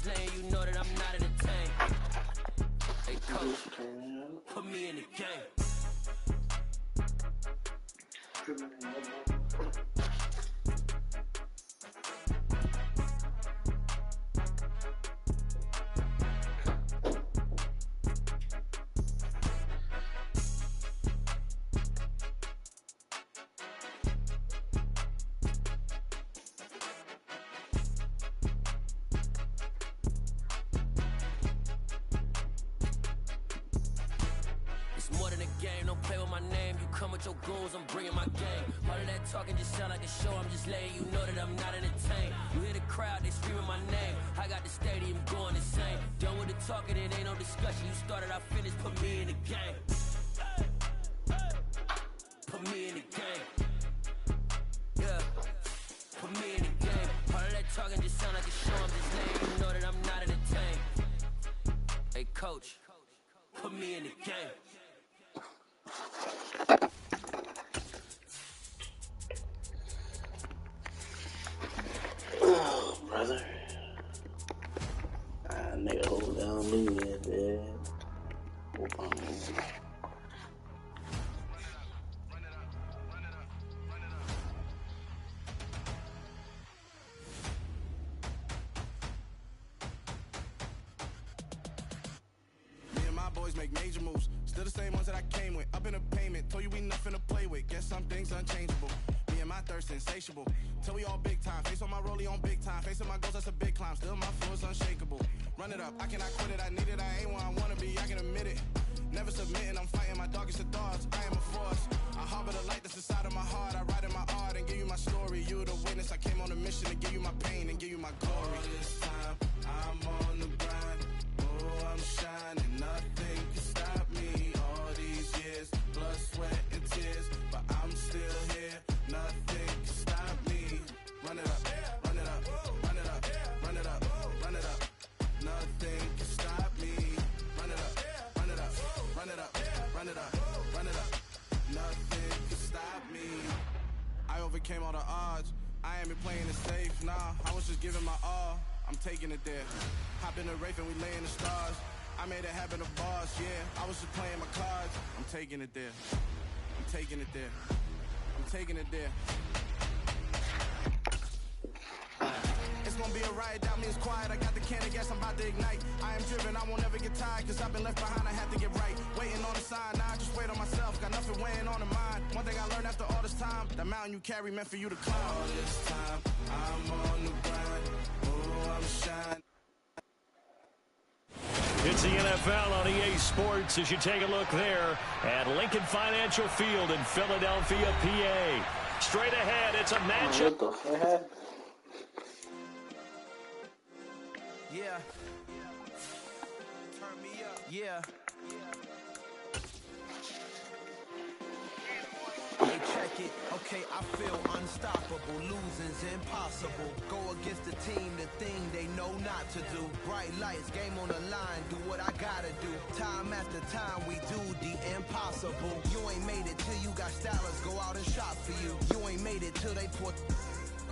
just letting you know that I'm not entertained. Hey, coach, put me in the game. More than a game, don't play with my name. You come with your goons, I'm bringing my game. All of that talking just sound like a show. I'm just letting you know that I'm not entertained. You hear the crowd, they screaming my name. I got the stadium going insane. Done with the talking, it ain't no discussion. You started, I finished, put me in the game. Put me in the game. Yeah, put me in the game. All of that talking just sound like a show. I'm just letting you know that I'm not entertained. Hey, coach, put me in the game. Oh, brother. Nigga, hold down me, man. Hope I'm moving. Me and my boys make major moves. Still the same ones that I came with. Up in a payment, told you we nothing to play with. Guess some things unchangeable. Me and my thirst insatiable. Till we all big time. Face on my rollie on big time. Facing my goals, that's a big climb. Still my flow is unshakable. Run it up, I cannot quit it. I need it, I ain't where I wanna be, I can admit it. Never submitting, I'm fighting my darkest of thoughts. I am a force. I harbor the light that's inside of my heart. I write in my art and give you my story. You the witness, I came on a mission to give you my pain and give you my glory. All this time, I'm on the grind. Oh, I'm shining, nothing can stop me. All these years, blood, sweat, and tears. But I'm still here, nothing can stop me. Run it up, run it up, run it up, run it up, run it up. Nothing can stop me. Run it up, run it up, run it up, run it up, run it up. Nothing can stop me. I overcame all the odds. I ain't been playing it safe, nah. I was just giving my all. I'm taking it there. Hop in the Wraith and we lay in the stars. I made it happen, the boss, yeah. I was just playing my cards. I'm taking it there. I'm taking it there. I'm taking it there. It's gonna be a riot, doubt me it's quiet. I got the can of gas, I'm about to ignite. I am driven, I won't ever get tired. Cause I've been left behind, I have to get right. Waiting on the sign, now I just wait on myself. Got nothing weighing on the mind. One thing I learned after all this time, the mountain you carry meant for you to climb. All this time, I'm on the grind. Oh, I'm shining. It's the NFL on EA Sports as you take a look there at Lincoln Financial Field in Philadelphia, PA. Straight ahead, it's a matchup. What the fuck? Yeah. Turn me up. Yeah. Hey, check it. Okay, I feel unstoppable. Losing's impossible. Go against the team, the thing they know not to do. Bright lights, game on the line. Do what I gotta do. Time after time, we do the impossible. You ain't made it till you got stylers go out and shop for you. You ain't made it till they put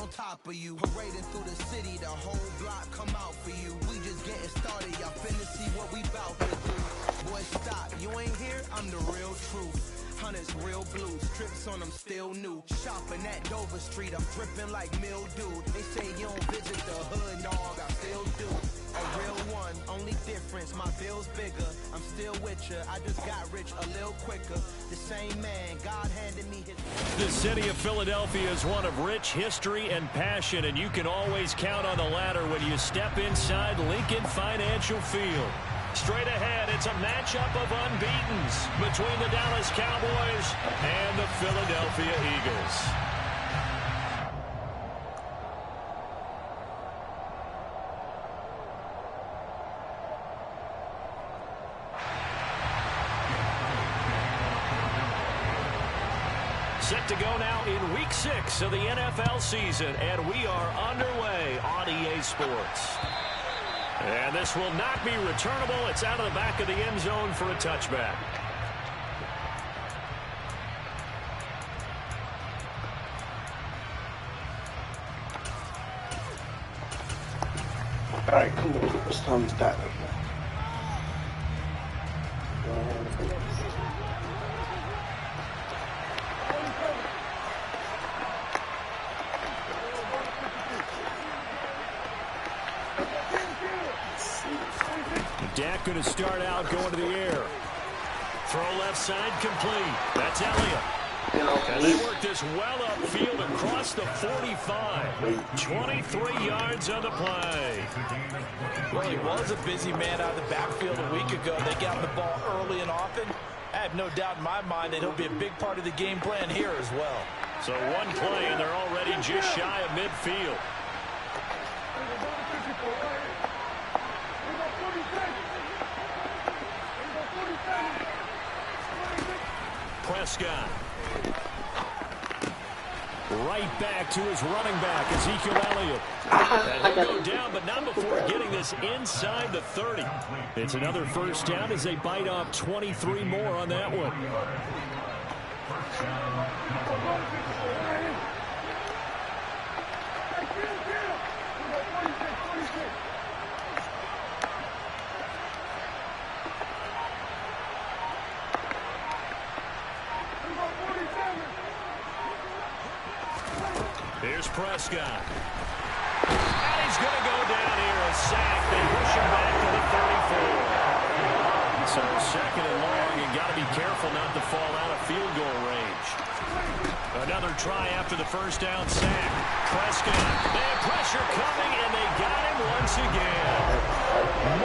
on top of you. Parading through the city, the whole block come out for you. We just getting started, y'all finna see what we bout to do. Boy, stop, you ain't here, I'm the real truth. Hunters real blue, strips on them still new. Shopping at Dover Street, I'm dripping like mildew. They say you don't visit the hood, dog, I still do. A real one, only difference, my bill's bigger. I'm still with ya, I just got rich a little quicker. The same man, God handed me his... The city of Philadelphia is one of rich history and passion, and you can always count on the latter when you step inside Lincoln Financial Field. Straight ahead, it's a matchup of unbeatens between the Dallas Cowboys and the Philadelphia Eagles. Set to go now in Week 6 of the NFL season, and we are underway on EA Sports. And this will not be returnable. It's out of the back of the end zone for a touchback. Alright, come on. It's time to start. Dak going to start out going to the air. Throw left side complete. That's Elliott. And they work this well upfield across the 45. 23 yards on the play. Well, he was a busy man out of the backfield a week ago. They got the ball early and often. I have no doubt in my mind that he'll be a big part of the game plan here as well. So one play, and they're already just shy of midfield. Prescott. Right back to his running back, Ezekiel Elliott. And he'll go down, but not before getting this inside the 30. It's another first down as they bite off 23 more on that one. Here's Prescott. And he's going to go down here, a sack. They push him back to the 34. So second and long, you got to be careful not to fall out of field goal range. Another try after the first down sack. Prescott, they have pressure coming, and they got him once again.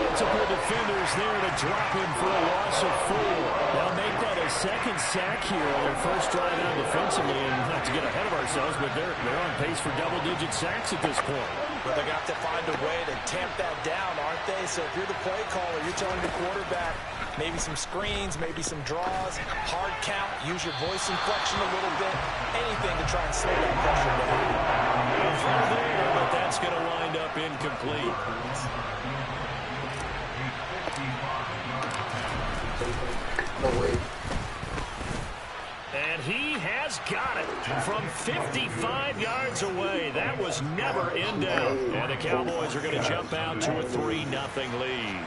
Multiple defenders there to drop him for a loss of 4. They'll make that a second sack here on their first drive out defensively, and not to get ahead of ourselves, but they're on pace for double-digit sacks at this point. But they got to find a way to tamp that down, aren't they? So if you're the play caller, you're telling the quarterback maybe some screens, maybe some draws, hard count, use your voice inflection a little bit, anything to try and slow that pressure down. Throw there, but that's going to wind up incomplete. And he has got it from 55 yards away. That was never in doubt. And the Cowboys are going to jump out to a 3-0 lead.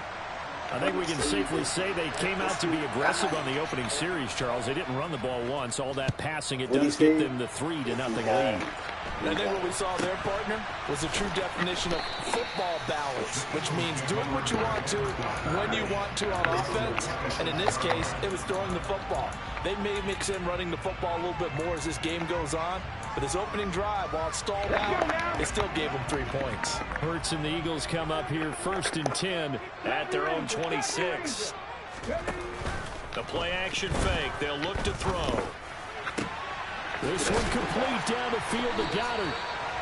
I think we can safely say they came out to be aggressive on the opening series, Charles. They didn't run the ball once. All that passing, it does get them the 3-0 lead. I think what we saw there, partner, was a true definition of football balance, which means doing what you want to, when you want to on offense. And in this case, it was throwing the football. They may mix in running the football a little bit more as this game goes on. But this opening drive, while it stalled out, it still gave them 3 points. Hurts and the Eagles come up here 1st and 10 at their own 26. The play action fake. They'll look to throw. This one complete down the field to Goddard.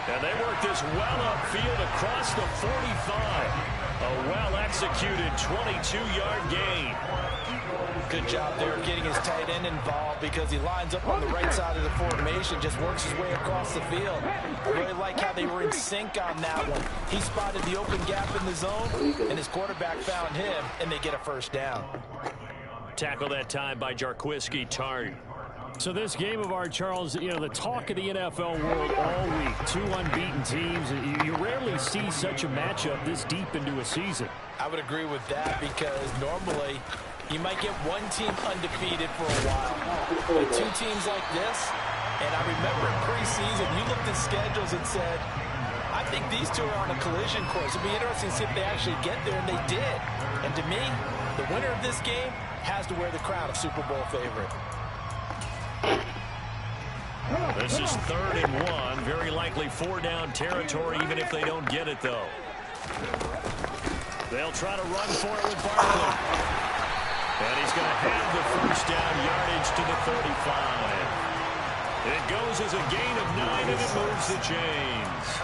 And they work this well upfield across the 45. A well-executed 22-yard gain. Good job there getting his tight end involved because he lines up on the right side of the formation, just works his way across the field. I really like how they were in sync on that one. He spotted the open gap in the zone, and his quarterback found him, and they get a first down. Tackle that time by Jarquiski Tartt. So this game of our, Charles, you know, the talk of the NFL world all week. 2 unbeaten teams. You rarely see such a matchup this deep into a season. I would agree with that because normally you might get one team undefeated for a while. But 2 teams like this, and I remember in preseason, you looked at schedules and said, I think these 2 are on a collision course. It'd be interesting to see if they actually get there, and they did. And to me, the winner of this game has to wear the crown of Super Bowl favorite. This is 3rd and 1. Very likely 4-down territory, even if they don't get it, though. They'll try to run for it with Barkley. And he's going to have the first down yardage to the 35. It goes as a gain of 9, and it moves the chains.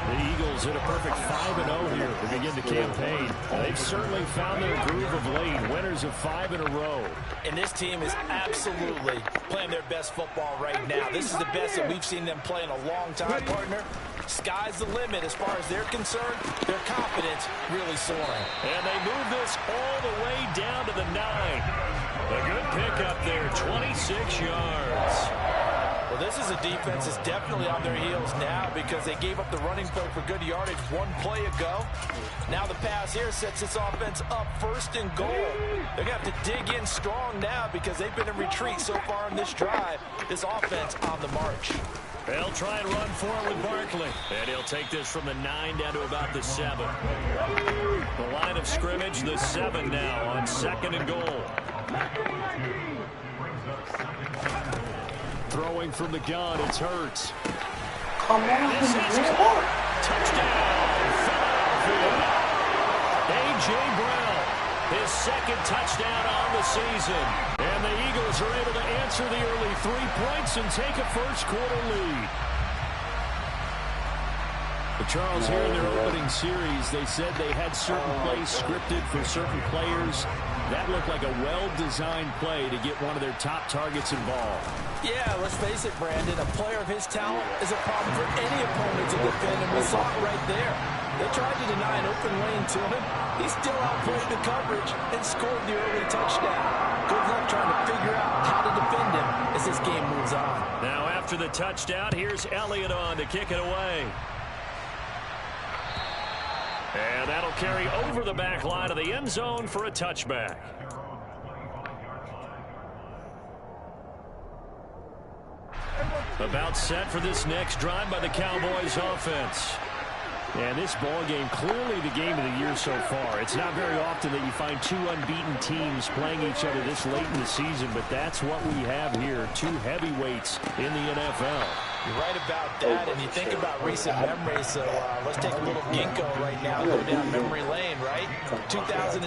The Eagles hit a perfect 5-0 here to begin the campaign. They've certainly found their groove of late, winners of 5 in a row. And this team is absolutely playing their best football right now. This is the best that we've seen them play in a long time, partner. Sky's the limit as far as they're concerned. Their confidence really soaring. And they move this all the way down to the 9. A good pickup there, 26 yards. Well, this is a defense that's definitely on their heels now because they gave up the running play for good yardage one play ago. Now the pass here sets this offense up 1st and goal. They're going to have to dig in strong now because they've been in retreat so far in this drive. This offense on the march. They'll try and run for it with Barkley. And he'll take this from the 9 down to about the 7. The line of scrimmage, the 7 now on 2nd and goal. Throwing from the gun, it's Hurts. Come on, This is touchdown, Philadelphia. A.J. Brown, his 2nd touchdown on the season. And the Eagles are able to answer the early 3 points and take a first-quarter lead. But Charles, here in their opening series, they said they had certain plays scripted for certain players. That looked like a well-designed play to get one of their top targets involved. Yeah, let's face it, Brandon. A player of his talent is a problem for any opponent to defend, and we saw it right there. They tried to deny an open lane to him. He still outplayed the coverage and scored the early touchdown. Good luck trying to figure out how to defend him as this game moves on. Now after the touchdown, here's Elliott on to kick it away. And that'll carry over the back line of the end zone for a touchback. About set for this next drive by the Cowboys offense. And this ball game, clearly the game of the year so far. It's not very often that you find 2 unbeaten teams playing each other this late in the season, but that's what we have here. 2 heavyweights in the NFL. You're right about that, and you think about recent memories, so let's take a little ginkgo right now, go down memory lane, right? 2007,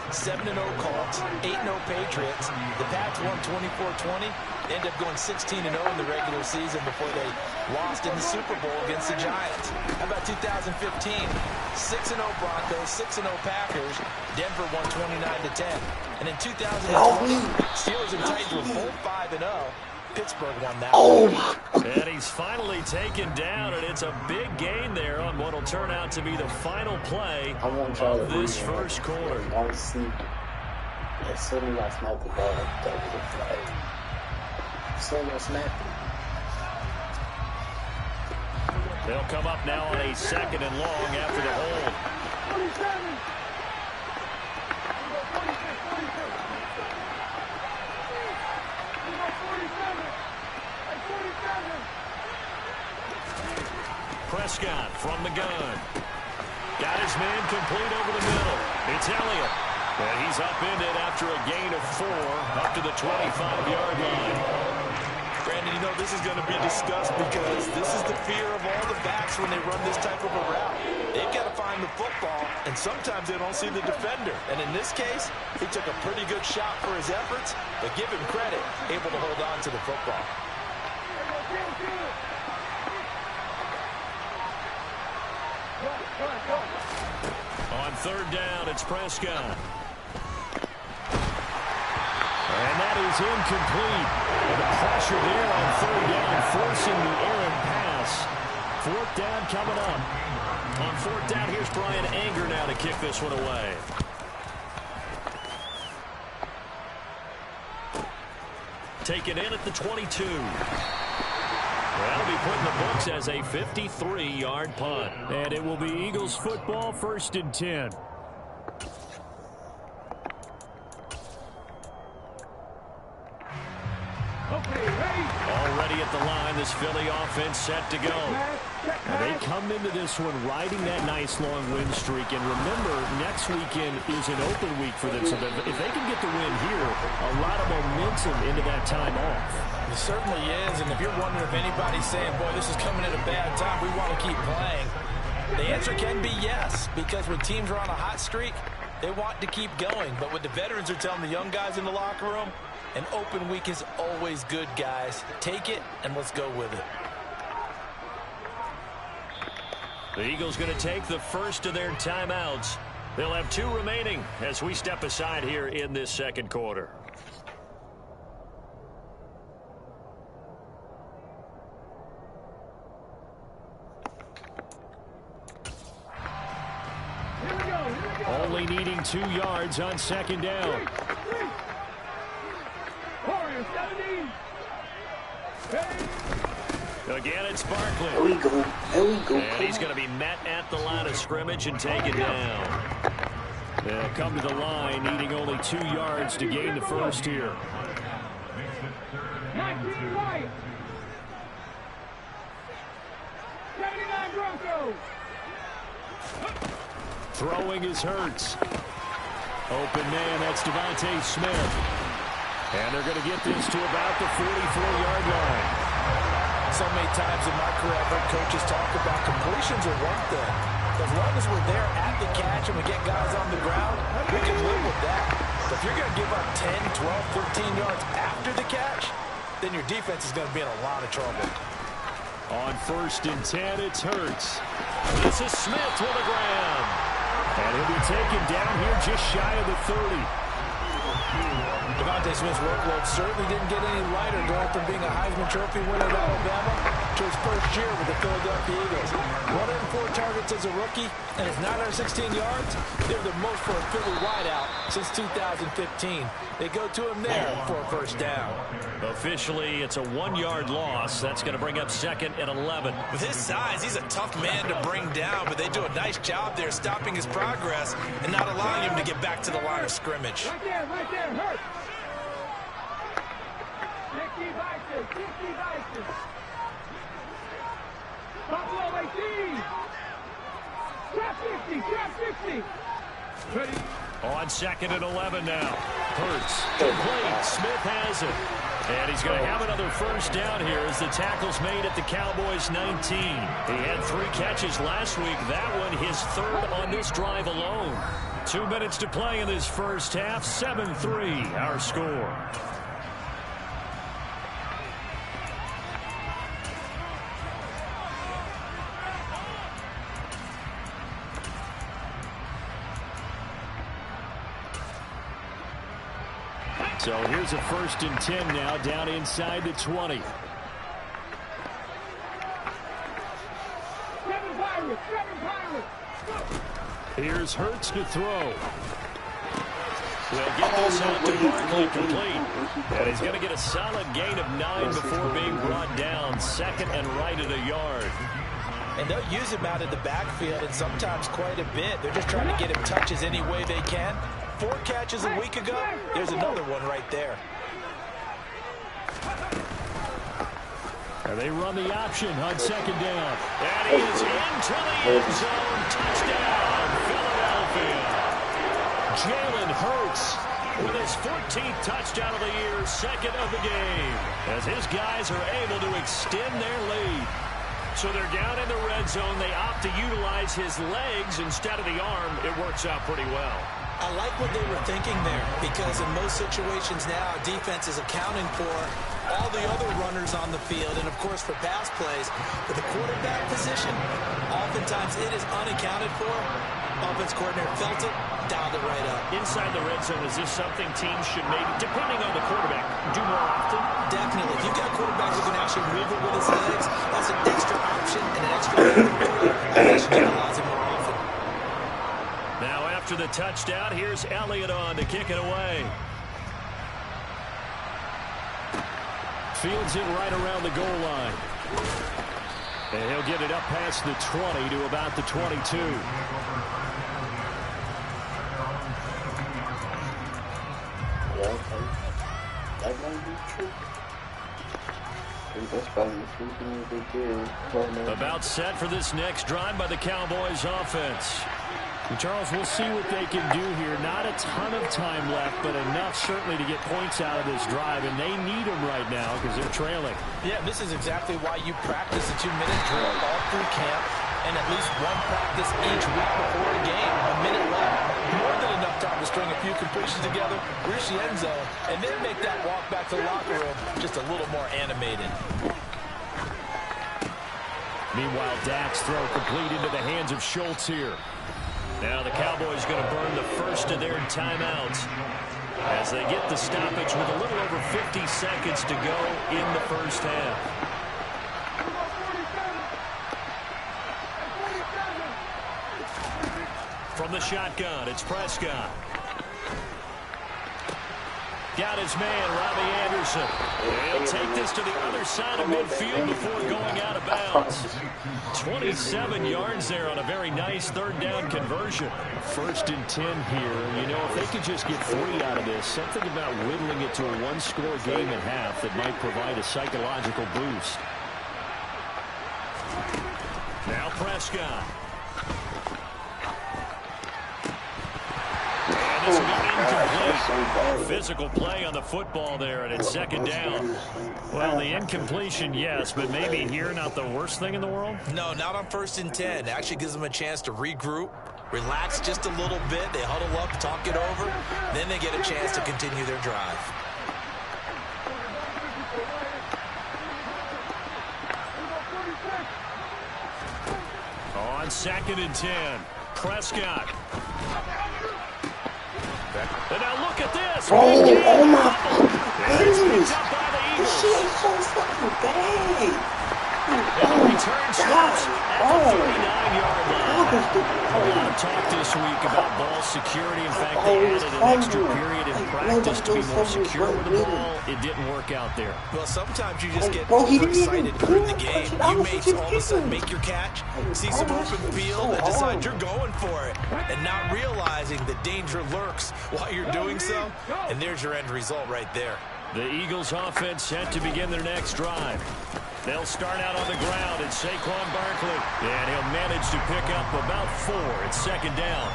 7-0 Colts, 8-0 Patriots. The Pats won 24-20, ended up going 16-0 in the regular season before they lost in the Super Bowl against the Giants. How about 2015? 6-0 Broncos, 6-0 Packers. Denver won 29-10. And in 2020, Steelers and Titans were both 5-0. Pittsburgh won that one. And he's finally taken down, and it's a big gain there on what will turn out to be the final play of this first quarter. As soon as I snapped the ball, that was a flag. As soon as I snapped it. They'll come up now on a 2nd and long after the hold. Prescott from the gun. Got his man complete over the middle. It's Elliott. And he's upended after a gain of 4 up to the 25-yard line. Brandon, you know this is going to be discussed because this is the fear of all the backs when they run this type of a route. They've got to find the football, and sometimes they don't see the defender. And in this case, he took a pretty good shot for his efforts, but give him credit, able to hold on to the football. On 3rd down, it's Prescott. And that is incomplete. And the pressure there on 3rd down, forcing the errant pass. 4th down coming up. On 4th down, here's Brian Anger now to kick this one away. Taken in at the 22. That'll be put in the books as a 53-yard punt. And it will be Eagles football, 1st and 10. Already at the line, this Philly offense set to go. And they come into this one riding that nice long win streak. And remember, next weekend is an open week for them. So if they can get the win here, a lot of momentum into that time off. It certainly is, and if you're wondering if anybody's saying, boy, this is coming at a bad time, we want to keep playing, the answer can be yes, because when teams are on a hot streak, they want to keep going. But what the veterans are telling the young guys in the locker room, an open week is always good, guys. Take it, and let's go with it. The Eagles going to take the first of their timeouts. They'll have 2 remaining as we step aside here in this 2nd quarter. Only needing 2 yards on 2nd down. Again, it's Barkley. There we go. There we go. And he's going to be met at the line of scrimmage and taken down. They'll come to the line, needing only 2 yards to gain the first here. 19 right. 79 Broncos. Throwing is Hurts. Open man, that's Devontae Smith. And they're going to get this to about the 44-yard line. So many times in my career, I've heard coaches talk about completions are one thing. As long as we're there at the catch and we get guys on the ground, we can live with that. But if you're going to give up 10, 12, 13 yards after the catch, then your defense is going to be in a lot of trouble. On 1st and 10, it's Hurts. This is Smith with the ground. And he'll be taken down here just shy of the 30. Devontae Smith's workload certainly didn't get any lighter going from being a Heisman Trophy winner at Alabama to his first year with the Philadelphia Eagles. 104 targets as a rookie, and his 916 yards, they're the most for a Philly wideout since 2015. They go to him there for a first down. Officially, it's a 1-yard loss. That's going to bring up 2nd and 11. With his size, he's a tough man to bring down, but they do a nice job there stopping his progress and not allowing him to get back to the line of scrimmage. Right there, hurt. 60 Vices. Buffalo 18. Trap 60. Ready. On 2nd and 11 now. Hurts. Complete. Smith has it. And he's going to have another first down here as the tackle's made at the Cowboys' 19. He had 3 catches last week. That one his 3rd on this drive alone. 2 minutes to play in this first half. 7-3 our score. So here's a 1st and 10 now, down inside the 20. Here's Hurts to throw. We'll get this out to Barkley, complete. And he's going to get a solid gain of 9 before being brought down. 2nd and right at a yard. And they'll use him out of the backfield, and sometimes quite a bit. They're just trying to get him touches any way they can. 4 catches a week ago. There's another one right there. And they run the option on 2nd down. And he is into the end zone. Touchdown, Philadelphia. Jalen Hurts with his 14th touchdown of the year, 2nd of the game, as his guys are able to extend their lead. So they're down in the red zone. They opt to utilize his legs instead of the arm. It works out pretty well. I like what they were thinking there, because in most situations now, defense is accounting for all the other runners on the field, and of course for pass plays. But the quarterback position, oftentimes it is unaccounted for. Offense coordinator felt it, dialed it right up. Inside the red zone, is this something teams should maybe, depending on the quarterback, do more often? Definitely. If you've got a quarterback who can actually move it with his legs, that's an extra option and an extra capability. And they should utilize it more often. Now after the touchdown, here's Elliott on to kick it away. Fields it right around the goal line. And he'll get it up past the 20 to about the 22. That might be true. That's probably what they do. About set for this next drive by the Cowboys offense. And Charles, we'll see what they can do here. Not a ton of time left, but enough certainly to get points out of this drive, and they need them right now because they're trailing. Yeah, this is exactly why you practice a 2-minute drill all through camp and at least one practice each week before a game. A minute left, more than enough time to string a few completions together, reach the end zone, and then make that walk back to the locker room just a little more animated. Meanwhile, Dak's throw complete into the hands of Schultz here. Now the Cowboys going to burn the first of their timeouts as they get the stoppage with a little over 50 seconds to go in the first half. From the shotgun, it's Prescott. Got his man, Robbie Anderson. Jefferson. He'll take this to the other side of midfield before going out of bounds. 27 yards there on a very nice third down conversion. 1st and 10 here. You know, if they could just get 3 out of this, something about whittling it to a one-score game at half that might provide a psychological boost. Now Prescott. And this will be incomplete. Physical play on the football there, and it's 2nd down. Well, the incompletion, yes, but maybe here not the worst thing in the world? No, not on 1st and 10. Actually gives them a chance to regroup, relax just a little bit. They huddle up, talk it over. Then they get a chance to continue their drive. On 2nd and 10, Prescott. And now look at this. Oh my Goodness. This shit is so fucking bad. Return stops at the 39-yard line. A lot of talk this week about ball security. In fact, they added an extra period in practice to be more secure with the ball. It didn't work out there. Well, sometimes you just get overexcited during the game. You may all of a sudden make your catch, see some open field, and decide you're going for it, and not realizing the danger lurks while you're doing so. And there's your end result right there. The Eagles offense set to begin their next drive. They'll start out on the ground. It's Saquon Barkley. And he'll manage to pick up about 4. It's 2nd down.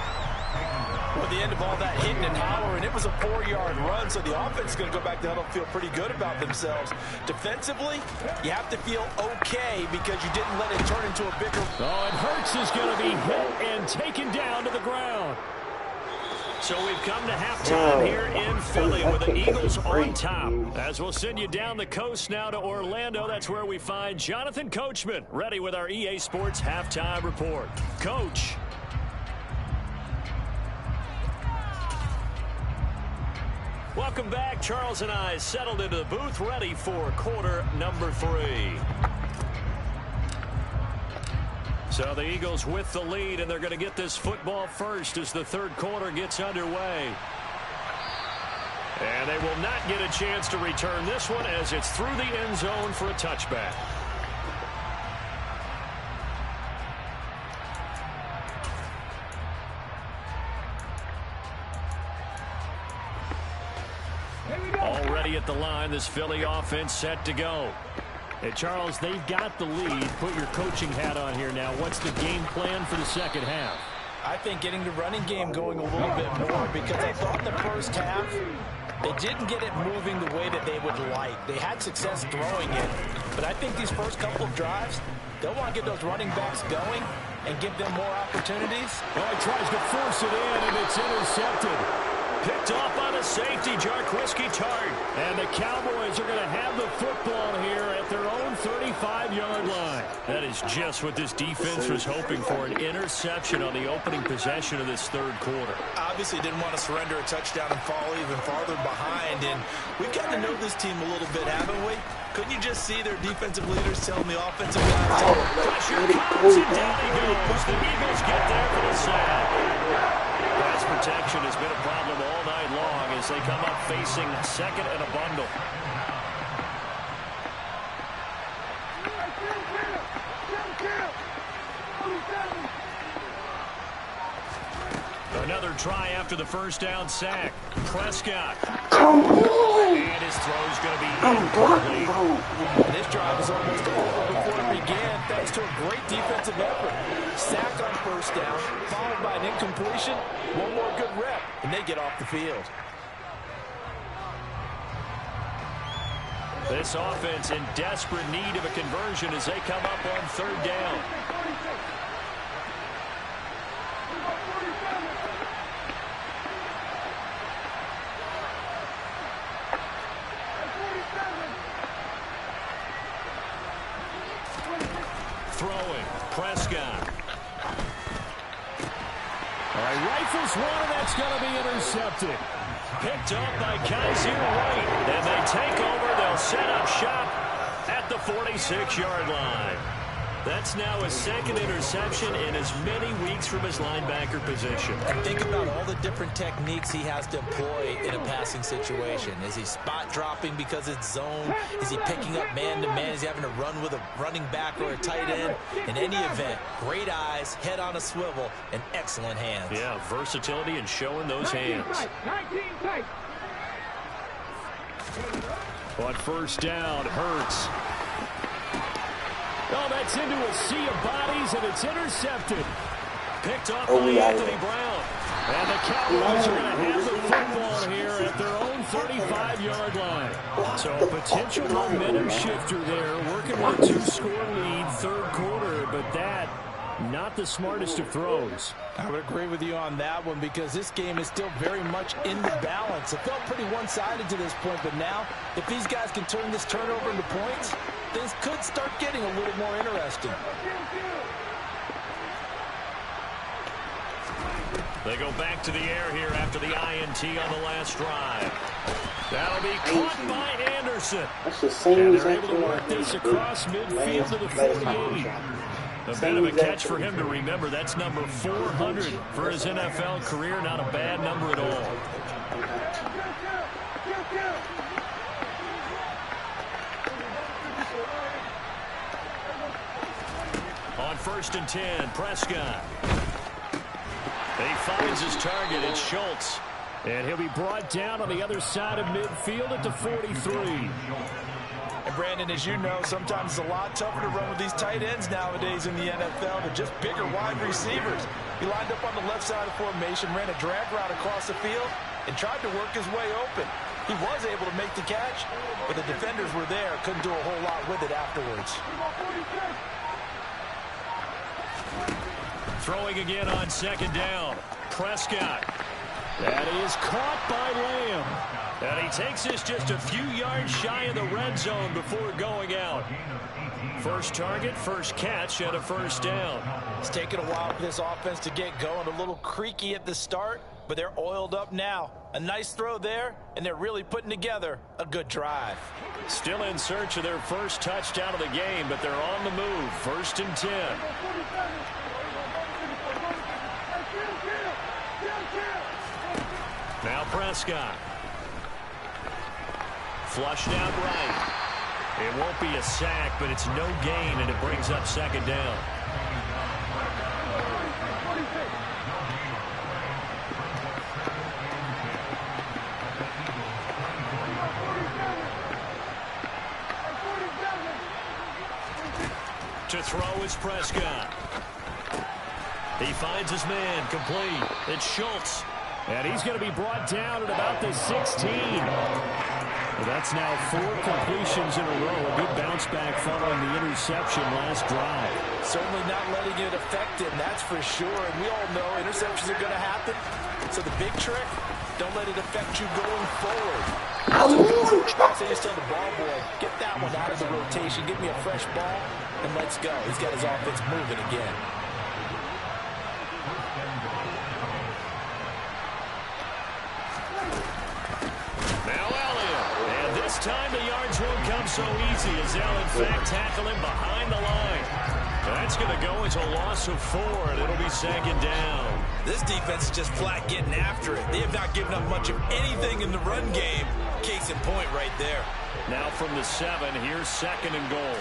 Well, at the end of all that hitting and hollering, it was a 4-yard run, so the offense is going to go back to huddle and feel pretty good about themselves. Defensively, you have to feel okay because you didn't let it turn into a bigger... Oh, and Hurts is going to be hit and taken down to the ground. So we've come to halftime here in Philly with the Eagles on top. As we'll send you down the coast now to Orlando, that's where we find Jonathan Coachman ready with our EA Sports Halftime Report. Coach. Welcome back. Charles and I settled into the booth ready for quarter number 3. So the Eagles with the lead, and they're going to get this football first as the 3rd quarter gets underway. And they will not get a chance to return this one as it's through the end zone for a touchback. Already at the line, this Philly offense set to go. Hey, Charles, they've got the lead. Put your coaching hat on here now. What's the game plan for the 2nd half? I think getting the running game going a little bit more because I thought the 1st half, they didn't get it moving the way that they would like. They had success throwing it, but I think these first couple of drives, they'll want to get those running backs going and give them more opportunities. Oh, he tries to force it in, and it's intercepted. Picked off on a safety, Jarquiski Tart. And the Cowboys are going to have the football here at their own 35-yard line. That is just what this defense was hoping for, an interception on the opening possession of this 3rd quarter. Obviously didn't want to surrender a touchdown and fall even farther behind. And we've gotten to know this team a little bit, haven't we? Couldn't you just see their defensive leaders telling the offensive guys, pressure comes and down he goes. The Eagles get there for the sack. Pass protection has been a problem all night long as they come up facing 2nd and a bundle. Another try after the 1st down sack. Prescott. Come on! And his throw's going to be incomplete. This drive was almost over before it began thanks to a great defensive effort. Sack on 1st down, followed by an incompletion. One more good rep, and they get off the field. This offense in desperate need of a conversion as they come up on 3rd down. Throwing, Prescott. All right, rifles one, and that's going to be intercepted. Picked up by Kaiser White. And they take over. They'll set up shop at the 46-yard line. That's now his second interception in as many weeks from his linebacker position. And think about all the different techniques he has to employ in a passing situation. Is he spot dropping because it's zone? Is he picking up man-to-man? Is he having to run with a running back or a tight end? In any event, great eyes, head on a swivel, and excellent hands. Yeah, versatility and showing those hands. 19 tight. On first down, Hurts. Oh, that's into a sea of bodies, and it's intercepted. Picked up by Anthony Brown. And the Cowboys are going to have the football here at their own 35-yard line. So a potential momentum shifter there, working with a 2-score lead, third quarter, but that, not the smartest of throws. I would agree with you on that one because this game is still very much in the balance. It felt pretty one-sided to this point, but now if these guys can turn this turnover into points, things could start getting a little more interesting. They go back to the air here after the INT on the last drive. That'll be caught by Anderson. That's the same And exact they're able to work thing. this across midfield to the 48. A bit of a catch for him to remember. That's number 400 for his NFL career. Not a bad number at all. On first and 10, Prescott. He finds his target. It's Schultz. And he'll be brought down on the other side of midfield at the 43. And Brandon, as you know, sometimes it's a lot tougher to run with these tight ends nowadays in the NFL. They're just bigger wide receivers. He lined up on the left side of formation, ran a drag route across the field, and tried to work his way open. He was able to make the catch, but the defenders were there, couldn't do a whole lot with it afterwards. Throwing again on second down. Prescott. That is caught by Lamb. And he takes this just a few yards shy of the red zone before going out. First target, first catch, and a first down. It's taken a while for this offense to get going. A little creaky at the start, but they're oiled up now. A nice throw there, and they're really putting together a good drive. Still in search of their first touchdown of the game, but they're on the move. First and 10. Now Prescott. Flushed out right. It won't be a sack, but it's no gain, and it brings up second down. To throw is Prescott. He finds his man, complete. It's Schultz. And he's going to be brought down at about the 16. Well, that's now 4 completions in a row. A good bounce back following the interception last drive. Certainly not letting it affect him, that's for sure. And we all know interceptions are going to happen. So the big trick, don't let it affect you going forward. So you tell the ball boy, get that one out of the rotation, give me a fresh ball, and let's go. He's got his offense moving again. Time the yards won't come so easy as they'll in fact tackle him behind the line. That's going to go as a loss of 4, and it'll be second down. This defense is just flat getting after it. They have not given up much of anything in the run game. Case in point right there. Now from the 7, here's second and goal.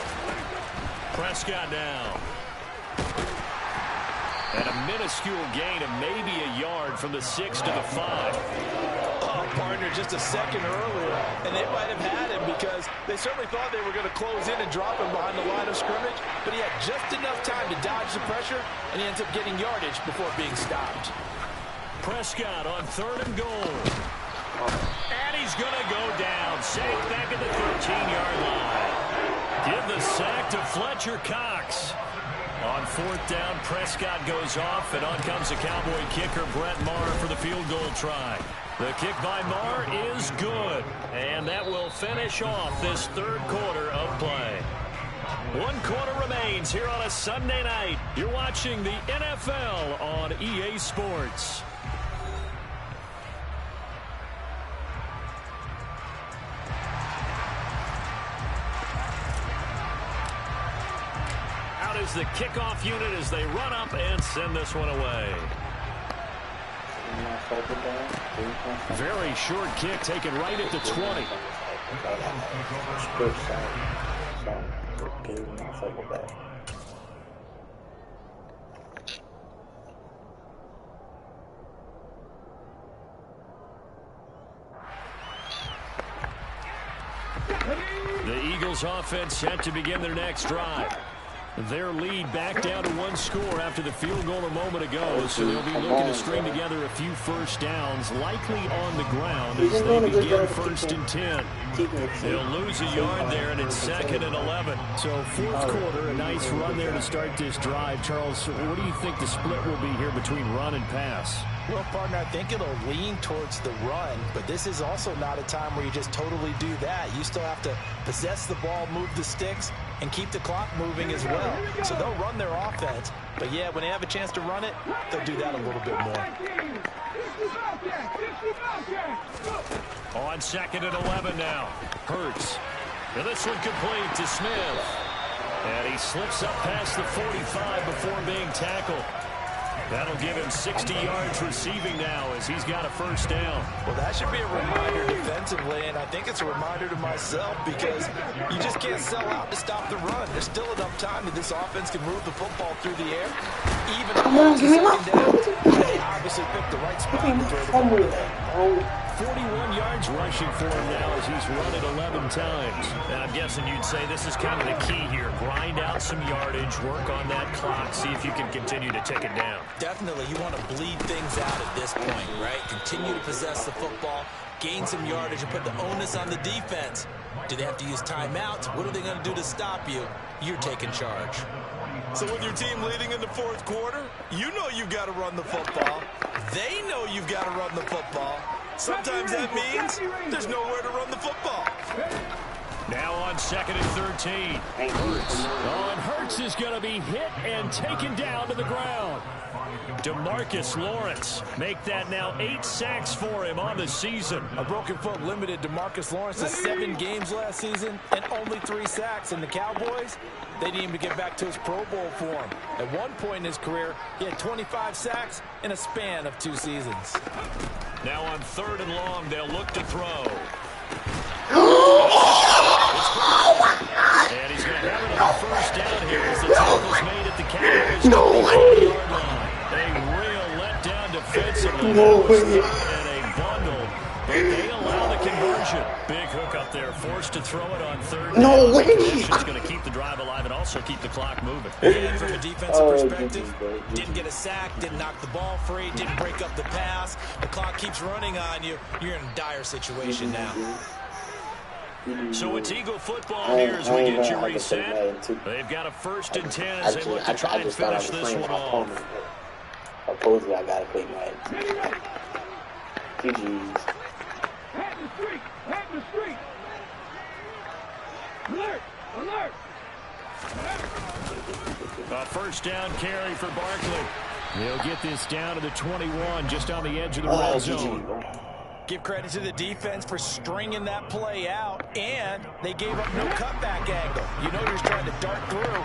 Prescott down. And a minuscule gain of maybe a yard from the 6 to the 5. Partner just a second earlier, and they might have had him because they certainly thought they were going to close in and drop him behind the line of scrimmage, but he had just enough time to dodge the pressure, and he ends up getting yardage before being stopped. Prescott on third and goal. And he's going to go down. Safe back at the 13-yard line. Give the sack to Fletcher Cox. On fourth down, Prescott goes off, and on comes the Cowboy kicker, Brett Maher, for the field goal try. The kick by Maher is good, and that will finish off this third quarter of play. 1 quarter remains here on a Sunday night. You're watching the NFL on EA Sports. is the kickoff unit as they run up and send this one away. Very short kick taken right at the 20. The Eagles offense set to begin their next drive. Their lead back down to one score after the field goal a moment ago, so they'll be looking to string together a few first downs, likely on the ground as they begin 1st and 10. They'll lose a yard there, and it's 2nd and 11. So 4th quarter, a nice run there to start this drive. Charles, what do you think the split will be here between run and pass? Well, partner, I think it'll lean towards the run, but this is also not a time where you just totally do that. You still have to possess the ball, move the sticks, and keep the clock moving as well. So they'll run their offense, but yeah, when they have a chance to run it, they'll do that a little bit more. On 2nd and 11 now. Hurts. Now this one complete to Smith. And he slips up past the 45 before being tackled. That'll give him 60 yards receiving now as he's got a first down. Well, that should be a reminder defensively, and I think it's a reminder to myself because you just can't sell out to stop the run. There's still enough time that this offense can move the football through the air. Even if it's a second down, they obviously picked the right spot to throw the ball there. 41 yards rushing for him now as he's run it 11 times. And I'm guessing you'd say this is kind of the key here. Grind out some yardage, work on that clock, see if you can continue to take it down. Definitely, you want to bleed things out at this point, right? Continue to possess the football, gain some yardage, and put the onus on the defense. Do they have to use timeouts? What are they going to do to stop you? You're taking charge. So with your team leading in the 4th quarter, you know you've got to run the football. They know you've got to run the football. Sometimes that means there's nowhere to run the football. Now on 2nd and 13. Hurts. Oh, and Hurts is going to be hit and taken down to the ground. DeMarcus Lawrence. Make that now 8 sacks for him on the season. A broken foot limited DeMarcus Lawrence to 7 games last season and only 3 sacks. And the Cowboys, they need him to get back to his Pro Bowl form. At one point in his career, he had 25 sacks in a span of 2 seasons. Now on 3rd and long, they'll look to throw. And he's going to have it on the first down here as the tackle's made at the Cowboys' 20-yard line. A real letdown defensively. No way. And a bundle, but they allow the conversion. Big hook up there, forced to throw it on 3rd down. No way. It's going to keep the drive alive and also keep the clock moving. And from a defensive perspective, didn't get a sack, didn't knock the ball free, didn't break up the pass. The clock keeps running on you. You're in a dire situation now. So it's Eagle football here as we get you reset. They've got a 1st and 10 as they look to try and finish this one off. Supposedly I gotta play my GG's. Head in the street! Head in the street! Alert! Alert! A first down carry for Barkley. They'll get this down to the 21, just on the edge of the red zone. Give credit to the defense for stringing that play out, and they gave up no cutback angle. You know you're just trying to dart through.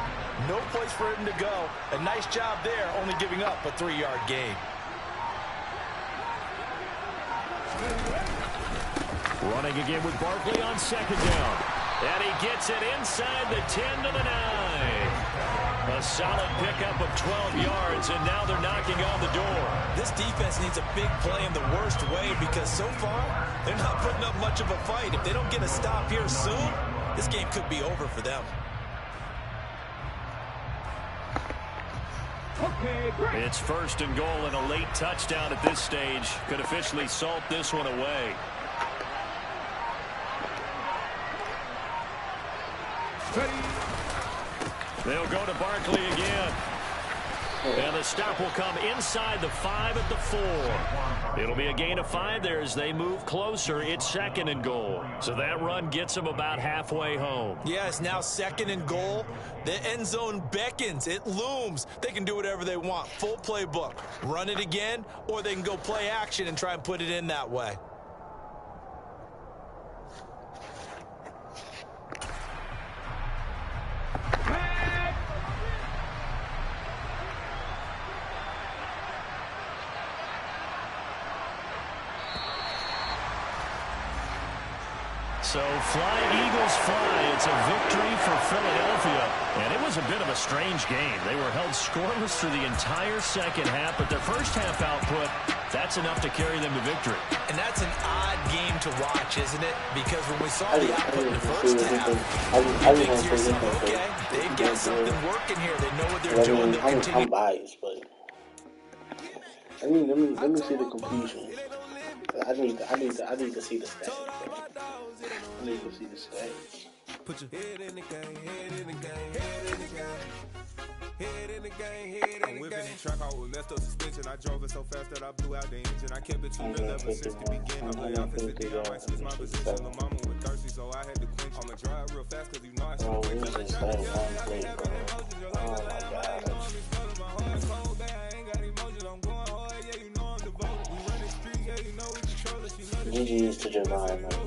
No place for him to go. A nice job there, only giving up a 3-yard gain. Running again with Barkley on 2nd down. And he gets it inside the 10 to the 9. A solid pickup of 12 yards, and now they're knocking on the door. This defense needs a big play in the worst way because so far, they're not putting up much of a fight. If they don't get a stop here soon, this game could be over for them. Okay, great. It's 1st and goal, and a late touchdown at this stage could officially salt this one away. They'll go to Barkley again. And the stop will come inside the 5 at the 4. It'll be a gain of 5 there as they move closer. It's 2nd and goal. So that run gets them about halfway home. Yeah, it's now 2nd and goal. The end zone beckons. It looms. They can do whatever they want. Full playbook. Run it again, or they can go play action and try and put it in that way. So fly, Eagles fly. It's a victory for Philadelphia. And it was a bit of a strange game. They were held scoreless through the entire second half, but their first half output, that's enough to carry them to victory. And that's an odd game to watch, isn't it? Because when we saw the output in the first half, you think to yourself, okay, they've got something working here. They know what they're doing. They'll continue. I'm biased, but let me see the completion. I need to see the stats. I need to see the stats. Put your head in the game, head in the game, head in the game. Head in the game, head in the game. I'm whipping in track, I was messed up suspension. I drove it so fast that I blew out the engine. I kept it too real ever since the beginning. I play offense at D, I might switch my position. The mama was thirsty, so I had to quench. I'ma drive real fast, cause you know I should quit. Oh my God. GG's to Javon, man.